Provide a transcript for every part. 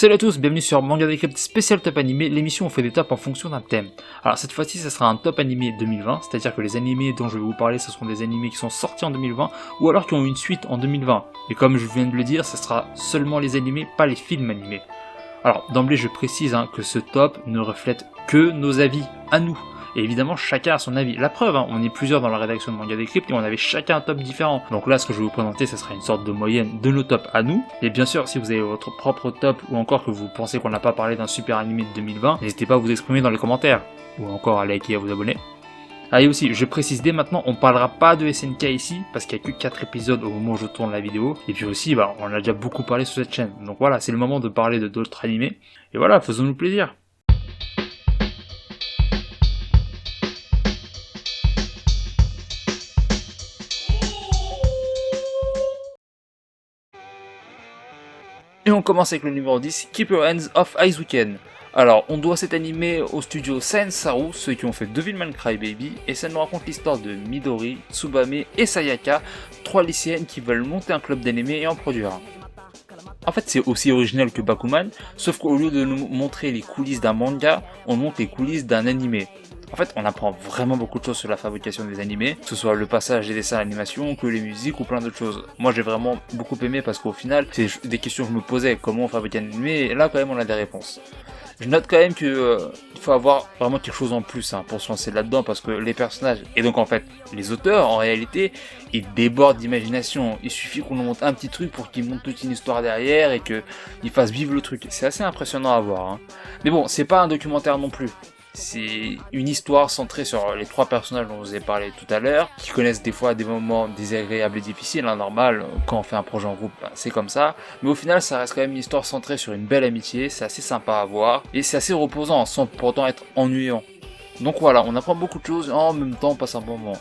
Salut à tous, bienvenue sur Manga Decrypt spécial top animé, l'émission où on fait des tops en fonction d'un thème. Alors cette fois-ci ça sera un top animé 2020, c'est-à-dire que les animés dont je vais vous parler ce seront des animés qui sont sortis en 2020 ou alors qui ont eu une suite en 2020. Et comme je viens de le dire, ce sera seulement les animés, pas les films animés. Alors d'emblée je précise que ce top ne reflète que nos avis à nous. Et évidemment, chacun a son avis. La preuve, on est plusieurs dans la rédaction de Manga Decrypt et on avait chacun un top différent. Donc là, ce que je vais vous présenter, ce sera une sorte de moyenne de nos tops à nous. Et bien sûr, si vous avez votre propre top ou encore que vous pensez qu'on n'a pas parlé d'un super animé de 2020, n'hésitez pas à vous exprimer dans les commentaires. Ou encore à liker et à vous abonner. Ah et aussi, je précise dès maintenant, on parlera pas de SNK ici, parce qu'il n'y a que 4 épisodes au moment où je tourne la vidéo. Et puis aussi, on en a déjà beaucoup parlé sur cette chaîne. Donc voilà, c'est le moment de parler de d'autres animés. Et voilà, faisons-nous plaisir. Et on commence avec le numéro 10, Keep Your Hands Off Aizuken. Alors, on doit cet animé au studio Science Saru, ceux qui ont fait Devilman Crybaby, et ça nous raconte l'histoire de Midori, Tsubame et Sayaka, 3 lycéennes qui veulent monter un club d'animé et en produire un. En fait, c'est aussi original que Bakuman, sauf qu'au lieu de nous montrer les coulisses d'un manga, on montre les coulisses d'un animé. En fait, on apprend vraiment beaucoup de choses sur la fabrication des animés, que ce soit le passage des dessins à l'animation, que les musiques ou plein d'autres choses. Moi, j'ai vraiment beaucoup aimé parce qu'au final, c'est des questions que je me posais, comment on fabrique un animé, et là, quand même, on a des réponses. Je note quand même que il faut avoir vraiment quelque chose en plus pour se lancer là-dedans parce que les personnages, et donc en fait, les auteurs, en réalité, ils débordent d'imagination. Il suffit qu'on nous monte un petit truc pour qu'ils montent toute une histoire derrière et qu'ils fassent vivre le truc. C'est assez impressionnant à voir. Mais bon, c'est pas un documentaire non plus. C'est une histoire centrée sur les 3 personnages dont je vous ai parlé tout à l'heure, qui connaissent des fois des moments désagréables et difficiles, normal, quand on fait un projet en groupe, c'est comme ça, mais au final ça reste quand même une histoire centrée sur une belle amitié, c'est assez sympa à voir, et c'est assez reposant sans pourtant être ennuyant. Donc voilà, on apprend beaucoup de choses et en même temps on passe un bon moment.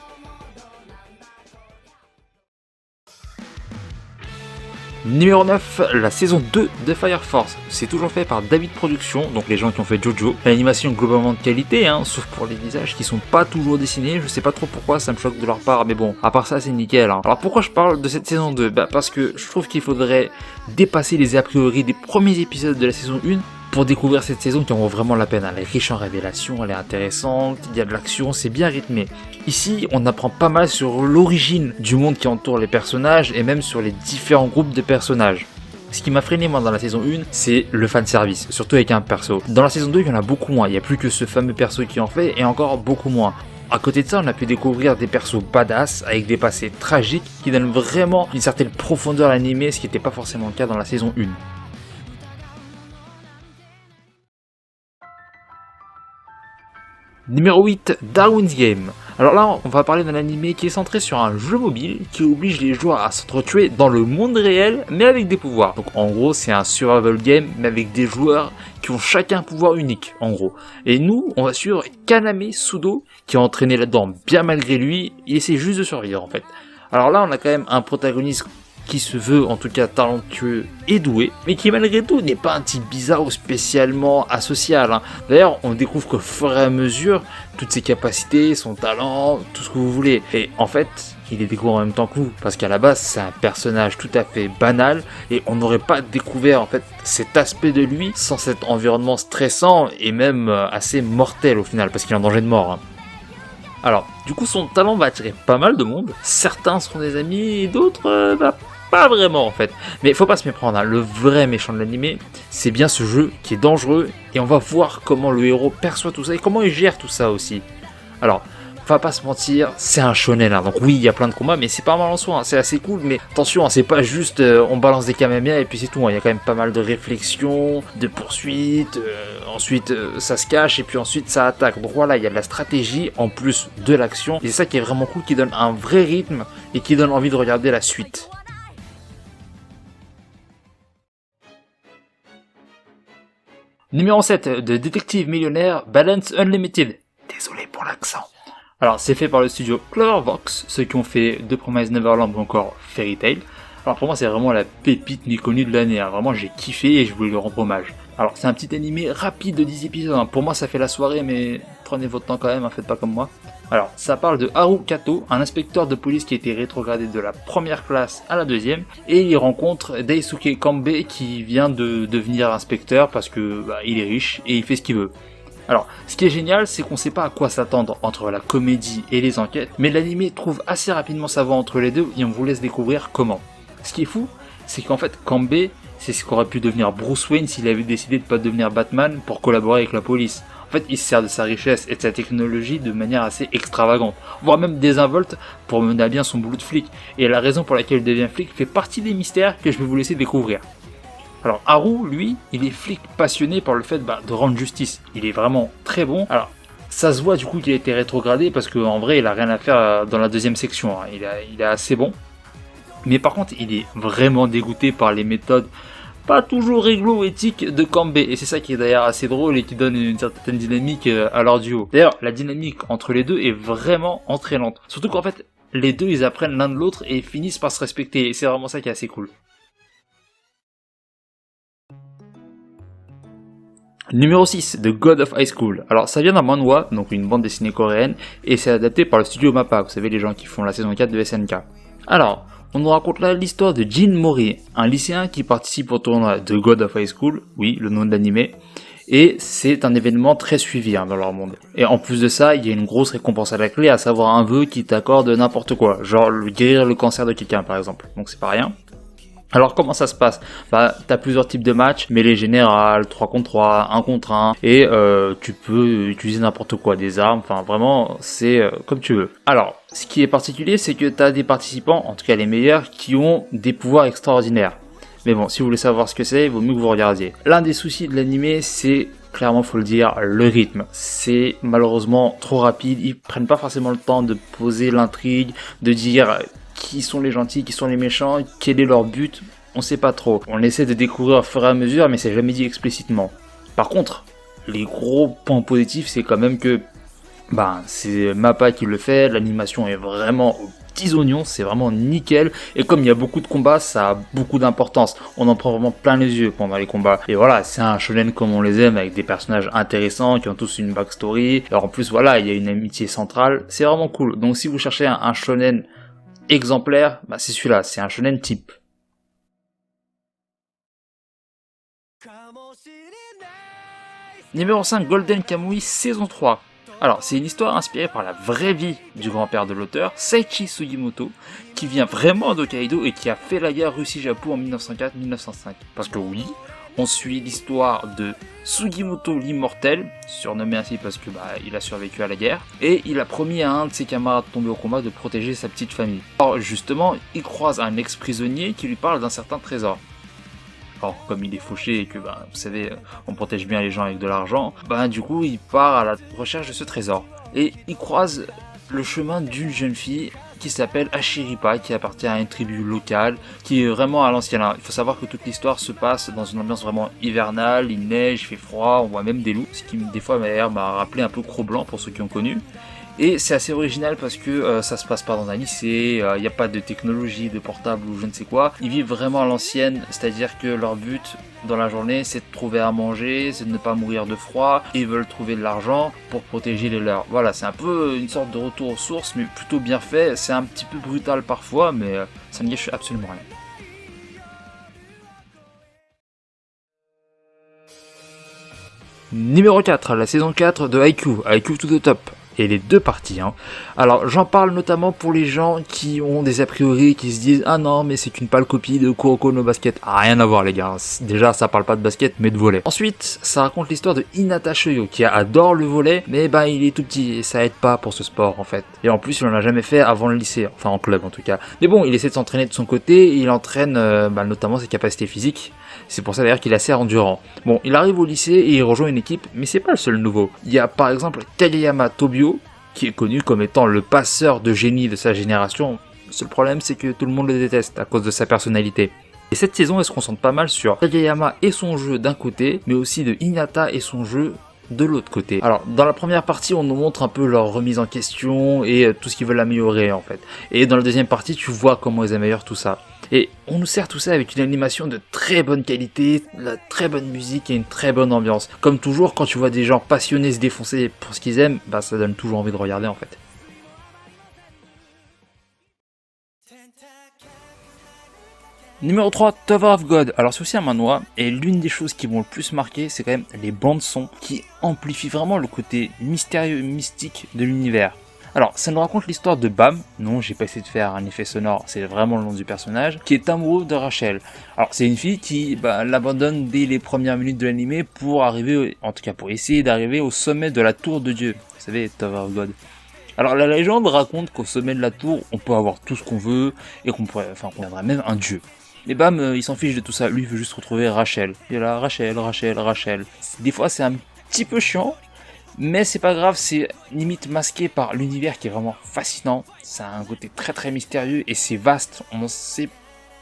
Numéro 9, la saison 2 de Fire Force. C'est toujours fait par David Productions, donc les gens qui ont fait Jojo. L'animation est globalement de qualité, sauf pour les visages qui sont pas toujours dessinés. Je sais pas trop pourquoi, ça me choque de leur part, mais bon, à part ça, c'est nickel. Alors pourquoi je parle de cette saison 2 ? Parce que je trouve qu'il faudrait dépasser les a priori des premiers épisodes de la saison 1 pour découvrir cette saison qui en vaut vraiment la peine. Elle est riche en révélations, elle est intéressante, il y a de l'action, c'est bien rythmé. Ici, on apprend pas mal sur l'origine du monde qui entoure les personnages et même sur les différents groupes de personnages. Ce qui m'a freiné moi dans la saison 1, c'est le fanservice, surtout avec un perso. Dans la saison 2, il y en a beaucoup moins, il n'y a plus que ce fameux perso qui en fait et encore beaucoup moins. À côté de ça, on a pu découvrir des persos badass avec des passés tragiques qui donnent vraiment une certaine profondeur à l'animé, ce qui n'était pas forcément le cas dans la saison 1. Numéro 8, Darwin's Game. Alors là, on va parler d'un animé qui est centré sur un jeu mobile qui oblige les joueurs à s'entretuer dans le monde réel, mais avec des pouvoirs. Donc en gros, c'est un survival game, mais avec des joueurs qui ont chacun un pouvoir unique, en gros. Et nous, on va suivre Kaname Sudo, qui est entraîné là-dedans bien malgré lui, il essaie juste de survivre en fait. Alors là, on a quand même un protagoniste qui se veut en tout cas talentueux et doué, mais qui malgré tout n'est pas un type bizarre ou spécialement asocial. D'ailleurs, on découvre qu'au fur et à mesure, toutes ses capacités, son talent, tout ce que vous voulez. Et en fait, il les découvre en même temps que vous, parce qu'à la base, c'est un personnage tout à fait banal, et on n'aurait pas découvert en fait cet aspect de lui sans cet environnement stressant et même assez mortel au final, parce qu'il est en danger de mort. Alors, du coup, son talent va attirer pas mal de monde. Certains seront des amis, et d'autres, pas vraiment en fait. Mais faut pas se méprendre, le vrai méchant de l'animé, c'est bien ce jeu qui est dangereux, et on va voir comment le héros perçoit tout ça, et comment il gère tout ça aussi. Alors, faut pas se mentir, c'est un shonen, donc oui, il y a plein de combats, mais c'est pas mal en soi, c'est assez cool, mais attention, c'est pas juste on balance des kamehameha et puis c'est tout, il y a quand même pas mal de réflexions, de poursuites, ensuite ça se cache et puis ensuite ça attaque. Donc voilà, il y a de la stratégie en plus de l'action, et c'est ça qui est vraiment cool, qui donne un vrai rythme et qui donne envie de regarder la suite. Numéro 7 de Détective Millionnaire, Balance Unlimited. Désolé pour l'accent. Alors, c'est fait par le studio Clovervox, ceux qui ont fait The Promised Neverland ou encore Fairy Tail. Alors pour moi, c'est vraiment la pépite méconnue de l'année. Vraiment, j'ai kiffé et je voulais lui rendre hommage. Alors, c'est un petit animé rapide de 10 épisodes. Pour moi, ça fait la soirée, mais prenez votre temps quand même, faites pas comme moi. Alors, ça parle de Haru Kato, un inspecteur de police qui a été rétrogradé de la première classe à la deuxième, et il rencontre Daisuke Kambe qui vient de devenir inspecteur parce que il est riche et il fait ce qu'il veut. Alors, ce qui est génial, c'est qu'on sait pas à quoi s'attendre entre la comédie et les enquêtes, mais l'anime trouve assez rapidement sa voie entre les deux et on vous laisse découvrir comment. Ce qui est fou, c'est qu'en fait, Kambe, c'est ce qu'aurait pu devenir Bruce Wayne s'il avait décidé de pas devenir Batman pour collaborer avec la police. En fait, il se sert de sa richesse et de sa technologie de manière assez extravagante, voire même désinvolte pour mener à bien son boulot de flic. Et la raison pour laquelle il devient flic fait partie des mystères que je vais vous laisser découvrir. Alors Haru, lui, il est flic passionné par le fait de rendre justice. Il est vraiment très bon. Alors, ça se voit du coup qu'il a été rétrogradé parce qu'en vrai, il a rien à faire dans la deuxième section. Il est assez bon. Mais par contre, il est vraiment dégoûté par les méthodes pas toujours réglo-éthiques de Kambe. Et c'est ça qui est d'ailleurs assez drôle et qui donne une certaine dynamique à leur duo. D'ailleurs, la dynamique entre les deux est vraiment entraînante. Surtout qu'en fait, les deux, ils apprennent l'un de l'autre et finissent par se respecter. Et c'est vraiment ça qui est assez cool. Numéro 6, The God of High School. Alors ça vient d'un manhwa, donc une bande dessinée coréenne, et c'est adapté par le studio MAPPA, vous savez les gens qui font la saison 4 de SNK. Alors, on nous raconte là l'histoire de Jin Mori, un lycéen qui participe au tournoi The God of High School, oui, le nom de l'animé, et c'est un événement très suivi dans leur monde. Et en plus de ça, il y a une grosse récompense à la clé, à savoir un vœu qui t'accorde n'importe quoi, genre guérir le cancer de quelqu'un par exemple, donc c'est pas rien. Alors comment ça se passe ? T'as plusieurs types de matchs, mêlée générale, 3 contre 3, 1 contre 1, et tu peux utiliser n'importe quoi, des armes, enfin vraiment c'est comme tu veux. Alors, ce qui est particulier, c'est que t'as des participants, en tout cas les meilleurs, qui ont des pouvoirs extraordinaires. Mais bon, si vous voulez savoir ce que c'est, il vaut mieux que vous regardiez. L'un des soucis de l'anime, c'est clairement, faut le dire, le rythme. C'est malheureusement trop rapide, ils prennent pas forcément le temps de poser l'intrigue, de dire qui sont les gentils, qui sont les méchants, quel est leur but, on sait pas trop. On essaie de découvrir au fur et à mesure, mais c'est jamais dit explicitement. Par contre, les gros points positifs, c'est quand même que c'est MAPPA qui le fait, l'animation est vraiment aux petits oignons, c'est vraiment nickel, et comme il y a beaucoup de combats, ça a beaucoup d'importance. On en prend vraiment plein les yeux pendant les combats. Et voilà, c'est un shonen comme on les aime, avec des personnages intéressants, qui ont tous une backstory. Alors en plus, voilà, il y a une amitié centrale, c'est vraiment cool. Donc si vous cherchez un shonen exemplaire, c'est celui-là, c'est un shonen type. Numéro 5, Golden Kamuy saison 3. Alors, c'est une histoire inspirée par la vraie vie du grand-père de l'auteur, Seiichi Sugimoto, qui vient vraiment d'Hokkaido et qui a fait la guerre Russie-Japon en 1904-1905. Parce que oui, on suit l'histoire de Sugimoto l'immortel, surnommé ainsi parce que il a survécu à la guerre, et il a promis à un de ses camarades tombés au combat de protéger sa petite famille. Alors justement, il croise un ex-prisonnier qui lui parle d'un certain trésor. Or, comme il est fauché et que, vous savez, on protège bien les gens avec de l'argent, du coup, il part à la recherche de ce trésor. Et il croise le chemin d'une jeune fille qui s'appelle Ashiripa, qui appartient à une tribu locale, qui est vraiment à l'ancienne. Il faut savoir que toute l'histoire se passe dans une ambiance vraiment hivernale, il neige, il fait froid, on voit même des loups, ce qui des fois m'a rappelé un peu Cro-Blanc pour ceux qui ont connu. Et c'est assez original parce que ça se passe pas dans un lycée, il n'y a pas de technologie, de portable ou je ne sais quoi. Ils vivent vraiment à l'ancienne, c'est-à-dire que leur but dans la journée c'est de trouver à manger, c'est de ne pas mourir de froid, et ils veulent trouver de l'argent pour protéger les leurs. Voilà, c'est un peu une sorte de retour aux sources, mais plutôt bien fait. C'est un petit peu brutal parfois, mais ça ne gâche absolument rien. Numéro 4, la saison 4 de Haikyuu to the top. Et les deux parties. Alors j'en parle notamment pour les gens qui ont des a priori, qui se disent ah non mais c'est une pâle copie de Kuroko no Basket. Rien à voir les gars, déjà ça parle pas de basket mais de volley. Ensuite ça raconte l'histoire de Hinata Shoyo qui adore le volley, mais il est tout petit et ça aide pas pour ce sport en fait. Et en plus il en a jamais fait avant le lycée, enfin en club en tout cas. Mais bon, il essaie de s'entraîner de son côté, et il entraîne notamment ses capacités physiques. C'est pour ça d'ailleurs qu'il est assez endurant. Bon, il arrive au lycée et il rejoint une équipe, mais c'est pas le seul nouveau. Il y a par exemple Kageyama Tobio, qui est connu comme étant le passeur de génie de sa génération. Le seul problème, c'est que tout le monde le déteste à cause de sa personnalité. Et cette saison, elle se concentre pas mal sur Kageyama et son jeu d'un côté, mais aussi de Hinata et son jeu de l'autre côté. Alors, dans la première partie, on nous montre un peu leur remise en question et tout ce qu'ils veulent améliorer en fait. Et dans la deuxième partie, tu vois comment ils améliorent tout ça. Et on nous sert tout ça avec une animation de très bonne qualité, de la très bonne musique et une très bonne ambiance. Comme toujours, quand tu vois des gens passionnés se défoncer pour ce qu'ils aiment, ça donne toujours envie de regarder en fait. Numéro 3, Tower of God. Alors c'est aussi un manoir, et l'une des choses qui m'ont le plus marqué, c'est quand même les bandes son qui amplifient vraiment le côté mystérieux, mystique de l'univers. Alors, ça nous raconte l'histoire de Bam, non, j'ai pas essayé de faire un effet sonore, c'est vraiment le nom du personnage, qui est amoureux de Rachel. Alors, c'est une fille qui l'abandonne dès les premières minutes de l'animé pour arriver, en tout cas pour essayer d'arriver au sommet de la tour de Dieu. Vous savez, Tower of God. Alors, la légende raconte qu'au sommet de la tour, on peut avoir tout ce qu'on veut, et qu'on deviendra même un dieu. Mais Bam, il s'en fiche de tout ça, lui il veut juste retrouver Rachel. Il est là, Rachel. Des fois, c'est un petit peu chiant, mais c'est pas grave, c'est limite masqué par l'univers qui est vraiment fascinant. Ça a un côté très très mystérieux et c'est vaste. On n'en sait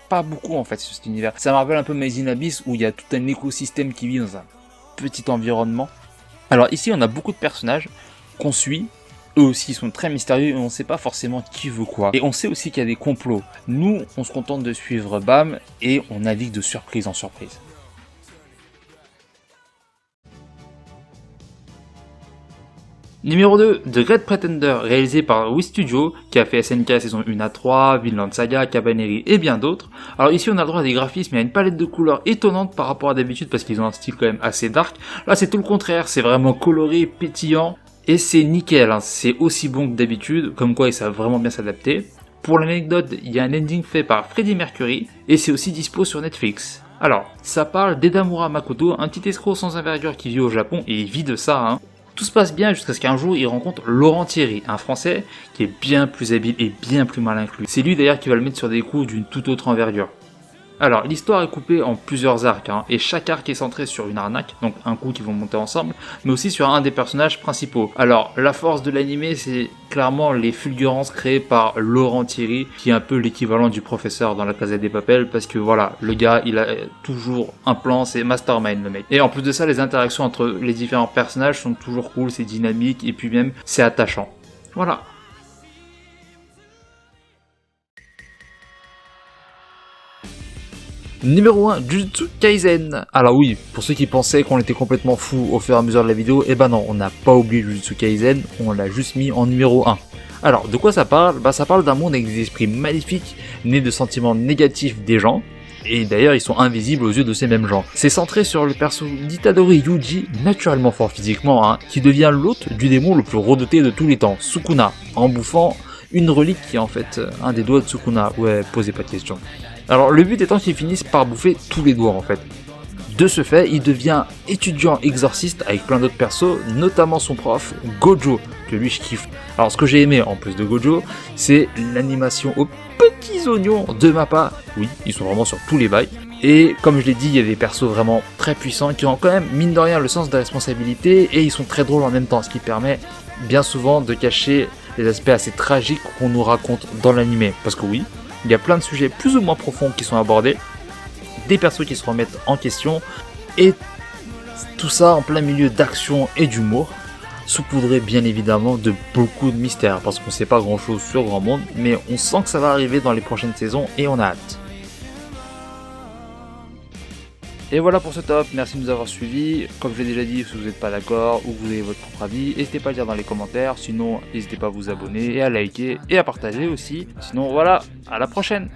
pas beaucoup en fait sur cet univers. Ça me rappelle un peu Made in Abyss où il y a tout un écosystème qui vit dans un petit environnement. Alors ici on a beaucoup de personnages qu'on suit. Eux aussi sont très mystérieux et on ne sait pas forcément qui veut quoi. Et on sait aussi qu'il y a des complots. Nous, on se contente de suivre Bam et on navigue de surprise en surprise. Numéro 2, The Great Pretender, réalisé par Wii Studio, qui a fait SNK saison 1 à 3, Vinland Saga, Cabaneri et bien d'autres. Alors ici on a le droit à des graphismes et à une palette de couleurs étonnante par rapport à d'habitude parce qu'ils ont un style quand même assez dark. Là c'est tout le contraire, c'est vraiment coloré, pétillant et c'est nickel, hein. C'est aussi bon que d'habitude, comme quoi ils savent vraiment bien s'adapter. Pour l'anecdote, il y a un ending fait par Freddie Mercury et c'est aussi dispo sur Netflix. Alors, ça parle d'Edamura Makoto, un petit escroc sans envergure qui vit au Japon et il vit de ça, hein. Tout se passe bien jusqu'à ce qu'un jour il rencontre Laurent Thierry, un Français qui est bien plus habile et bien plus malin que lui. C'est lui d'ailleurs qui va le mettre sur des coups d'une toute autre envergure. Alors l'histoire est coupée en plusieurs arcs, hein, et chaque arc est centré sur une arnaque, donc un coup qui vont monter ensemble, mais aussi sur un des personnages principaux. Alors la force de l'animé c'est clairement les fulgurances créées par Laurent Thierry, qui est un peu l'équivalent du professeur dans la Casa des Papel, parce que voilà, le gars il a toujours un plan, c'est mastermind le mec. Et en plus de ça, les interactions entre les différents personnages sont toujours cool, c'est dynamique, et puis même c'est attachant. Voilà. Numéro 1, Jujutsu Kaisen. Alors oui, pour ceux qui pensaient qu'on était complètement fou au fur et à mesure de la vidéo, eh ben non, on n'a pas oublié Jujutsu Kaisen, on l'a juste mis en numéro 1. Alors, de quoi ça parle? Ça parle d'un monde avec des esprits maléfiques, nés de sentiments négatifs des gens, et d'ailleurs ils sont invisibles aux yeux de ces mêmes gens. C'est centré sur le perso d'Itadori Yuji, naturellement fort physiquement, hein, qui devient l'hôte du démon le plus redouté de tous les temps, Sukuna, en bouffant une relique qui est en fait un des doigts de Sukuna. Ouais, posez pas de questions. Alors le but étant qu'il finisse par bouffer tous les doigts en fait. De ce fait, il devient étudiant exorciste avec plein d'autres persos, notamment son prof, Gojo, que lui je kiffe. Alors ce que j'ai aimé en plus de Gojo, c'est l'animation aux petits oignons de Mappa. Oui, ils sont vraiment sur tous les bails. Et comme je l'ai dit, il y a des persos vraiment très puissants qui ont quand même, mine de rien, le sens de la responsabilité et ils sont très drôles en même temps, ce qui permet bien souvent de cacher les aspects assez tragiques qu'on nous raconte dans l'animé. Parce que oui, il y a plein de sujets plus ou moins profonds qui sont abordés, des persos qui se remettent en question, et tout ça en plein milieu d'action et d'humour, saupoudré bien évidemment de beaucoup de mystères, parce qu'on sait pas grand chose sur Grand Monde, mais on sent que ça va arriver dans les prochaines saisons et on a hâte. Et voilà pour ce top, merci de nous avoir suivis. Comme je l'ai déjà dit, si vous n'êtes pas d'accord ou que vous avez votre propre avis, n'hésitez pas à le dire dans les commentaires. Sinon, n'hésitez pas à vous abonner et à liker et à partager aussi. Sinon, voilà, à la prochaine!